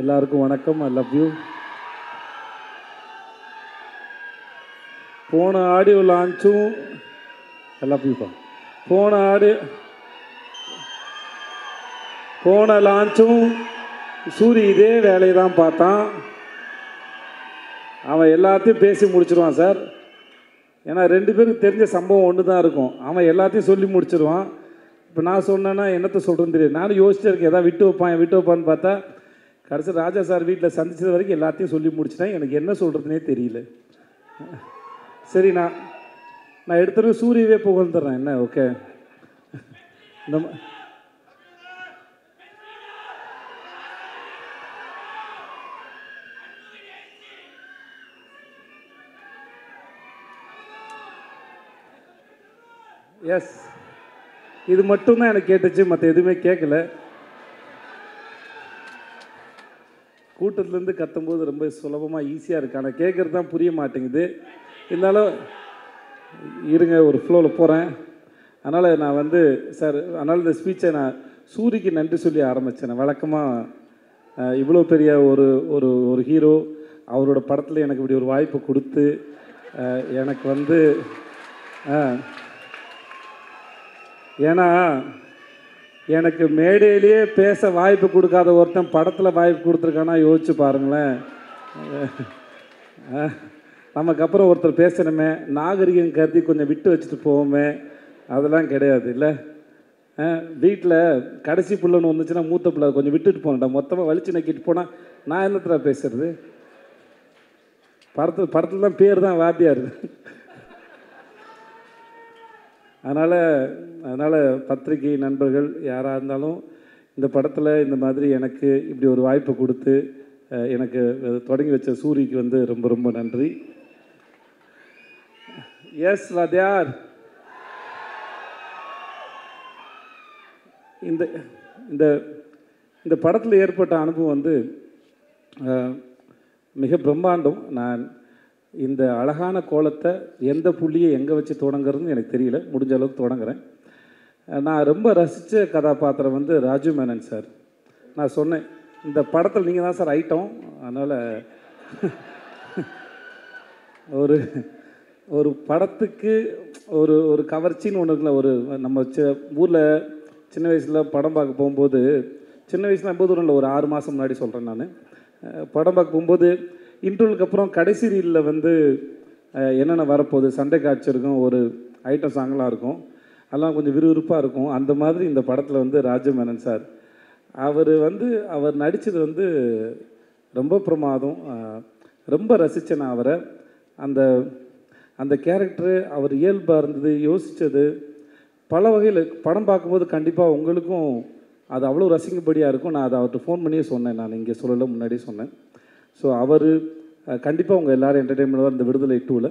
எல்லாருக்கும் வணக்கம். I love you. போன ஆடியோ லான்ச்சும் ஐ லவ் யூப்பா. போன லான்ச்சும் சூரி இதே வேலையை தான் பார்த்தான். அவன் எல்லாத்தையும் பேசி முடிச்சிருவான் சார். ஏன்னா ரெண்டு பேருக்கு தெரிஞ்ச சம்பவம் ஒன்று தான் இருக்கும். அவன் எல்லாத்தையும் சொல்லி முடிச்சிருவான். இப்போ நான் சொன்னேன்னா என்னத்தை சொல்கிறேன்னு தெரியாது. நானும் யோசிச்சு இருக்கேன், எதாவது விட்டு வைப்பான்னு பார்த்தா கடைசி ராஜா சார் வீட்டில் சந்திச்சது வரைக்கும் எல்லாத்தையும் சொல்லி முடிச்சிட்டேன். எனக்கு என்ன சொல்கிறதுனே தெரியல. சரி, நான் எடுத்துகிட்டு சூரியவே புகழ்ந்துடுறேன். என்ன ஓகே. இந்த எஸ், இது மட்டும்தான் எனக்கு கேட்டுச்சு, மற்ற எதுவுமே கேட்கல. கூட்டத்துலேருந்து கத்தும்போது ரொம்ப சுலபமாக ஈஸியாக இருக்குது, ஆனால் கேட்குறது தான் புரிய மாட்டேங்குது. இருந்தாலும் இருங்க, ஒரு ஃப்ளோவில் போகிறேன். அதனால் நான் சார், அதனால் இந்த ஸ்பீச்சை நான் சூரிக்கு நன்றி சொல்லி ஆரம்பித்தேன். வழக்கமாக இவ்வளோ பெரிய ஒரு ஒரு ஒரு ஹீரோ அவரோட படத்தில் எனக்கு இப்படி ஒரு வாய்ப்பு கொடுத்து எனக்கு ஏன்னா எனக்கு மேடையிலேயே பேச வாய்ப்பு கொடுக்காத ஒருத்தன் படத்தில் வாய்ப்பு கொடுத்துருக்கானா யோசிச்சு பாருங்களேன். நமக்கு அப்புறம் ஒருத்தர் பேசணுமே, நாகரிகம் கருதி கொஞ்சம் விட்டு வச்சுட்டு போவோமே, அதெல்லாம் கிடையாது இல்லை. வீட்டில் கடைசி பிள்ளைன்னு வந்துச்சுன்னா மூத்த பிள்ளை கொஞ்சம் விட்டுட்டு போனேன்டா, மொத்தமாக வலிச்சு நக்கிட்டு போனால் நான் என்னத்துல பேசுறது? படத்தில் தான் பேர் தான் வாத்தியார். அதனால் பத்திரிகை நண்பர்கள் யாராக இருந்தாலும் இந்த படத்தில் இந்த மாதிரி எனக்கு இப்படி ஒரு வாய்ப்பை கொடுத்து எனக்கு தொடங்கி வச்ச சூரிக்கு ரொம்ப ரொம்ப நன்றி. எஸ் வாத்தியார். இந்த படத்தில் ஏற்பட்ட அனுபவம் மிக பிரம்மாண்டம். நான் இந்த அழகான கோலத்தை எந்த புள்ளியை எங்கே வச்சு தொடங்குறதுன்னு எனக்கு தெரியல, முடிஞ்ச அளவுக்கு தொடங்குறேன். நான் ரொம்ப ரசித்த கதாபாத்திரம் ராஜு மேனன் சார். நான் சொன்னேன், இந்த படத்தில் நீங்கள் தான் சார் ஐட்டம். அதனால் ஒரு படத்துக்கு ஒரு கவர்ச்சின்னு ஒன்று இருக்குல்ல. நம்ம ஊரில் சின்ன வயசில் படம் பார்க்க போகும்போது, சின்ன வயசில் எப்போது இல்லை, ஒரு 6 மாதம் முன்னாடி சொல்கிறேன் நான், படம் பார்க்க போகும்போது இன்டர்வலுக்கு அப்புறம் கடைசி ரீலில் என்னென்ன வரப்போகுது, சண்டை காட்சி இருக்கும், ஒரு ஐட்டம் சாங்கெலாம் இருக்கும், அதெல்லாம் கொஞ்சம் விறுவிறுப்பாக இருக்கும். அந்த மாதிரி இந்த படத்தில் ராஜு மேனன் சார் அவர் நடித்தது ரொம்ப பிரமாதம். ரொம்ப ரசித்தேன் நான் அவரை. அந்த கேரக்டரு அவர் இயல்பாக இருந்தது, யோசித்தது பல வகையில். படம் பார்க்கும்போது கண்டிப்பாக உங்களுக்கும் அது அவ்வளோ ரசிக்கும்படியாக இருக்கும். நான் அதை அவர்கிட்ட ஃபோன் பண்ணியே சொன்னேன், நான் இங்கே சொல்லலை, முன்னாடியே சொன்னேன். ஸோ அவர் கண்டிப்பாக உங்கள் எல்லோரும் என்டர்டெயின்மெண்ட் இந்த விடுதலை 2ல்